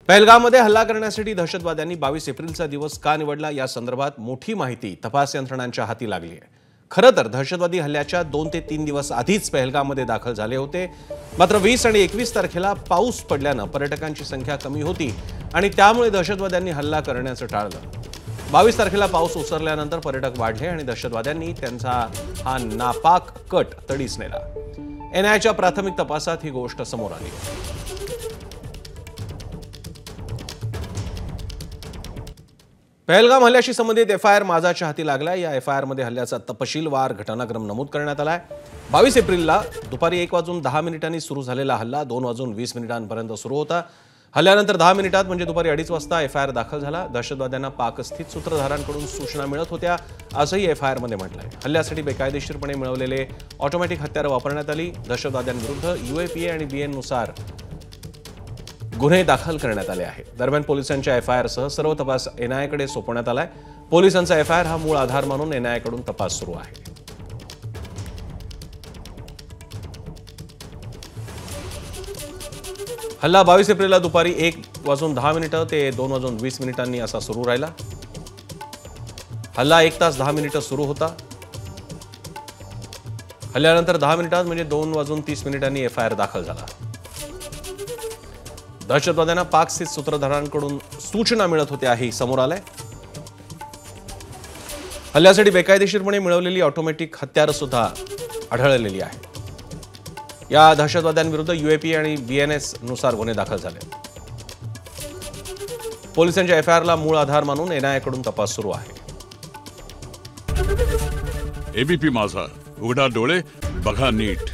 पहलगाममध्ये हल्ला करण्यासाठी दहशतवाद्यांनी 22 एप्रिलचा दिवस का निवडला या संदर्भात मोठी माहिती तपास यंत्रणांच्या हाती लागली आहे। खरं तर दहशतवादी हल्ल्याच्या 2 ते 3 दिवस आधीच पहलगाममध्ये दाखल झाले होते। मात्र 20 आणि 21 तारखेला पाऊस पडल्यानं पर्यटकांची संख्या कमी होती आणि त्यामुळे दहशतवाद्यांनी हल्ला करण्याचं टाळलं। 22 तारखेला पाऊस ओसरल्यानंतर पर्यटक वाढले आणि दहशतवाद्यांनी त्यांचा हा नापाक कट तडीस नेला। एनआयच्या प्राथमिक तपासात ही गोष्ट समोर आली। पहलगाम हल्ल्याशी संबंधित एफआयआर माझाच्या हाती लागला। या एफआयआरमध्ये हल्ल्याचा तपशीलवार घटनाक्रम नमूद करण्यात आलाय। 22 एप्रिलला दुपारी 1:10 सुरू झालेला हल्ला 2:20 सुरू होता। हल्ल्यानंतर 10 मिनिटात म्हणजे दुपारी 2:30 वाजता एफआयआर दाखल झाला। दहशतवाद्यांना पाकस्थित सूत्रधारांकडून सूचना मिळत होत्या असंही एफआयआरमध्ये म्हटलंय। हल्ल्यासाठी बेकायदेशीरपणे मिळवलेले ऑटोमॅटिक हत्यारं वापरण्यात आली। दहशतवाद्यांविरुद्ध यूएपीए आणि बीएन नुसार गुन्हे दाखल करण्यात आले आहेत। दरम्यान पोलिसांच्या एफआयआरसह सर्व तपास एनआयकडे सोपवण्यात आलाय। पोलिसांचा एफआयआर हा मूळ आधार मानून एनआयकडून तपास सुरू आहे। हल्ला 22 एप्रिलला दुपारी 1:10 ते 2:20 असा सुरू राहिला। हल्ला 1 तास 10 मिनिटं सुरू होता। हल्ल्यानंतर 10 मिनिटात म्हणजे 2:30 एफआयआर दाखल झाला। दहशतवाद्यांना पाकस्थित सूत्रधारांकडून सूचना मिळत होत्या हे समोर आलंय। हल्ल्यासाठी बेकायदेशीरपणे मिळवलेली ऑटोमॅटिक हत्यारं सुद्धा आढळलेली आहेत। या दहशतवाद्यांविरुद्ध यूएपी आणि बीएनएस नुसार गुन्हे दाखल झाले। पोलिसांच्या एफआयआरला मूळ आधार मानून एनआयकडून तपास सुरू आहे। एबीपी माझा, उघडा डोळे बघा नीट।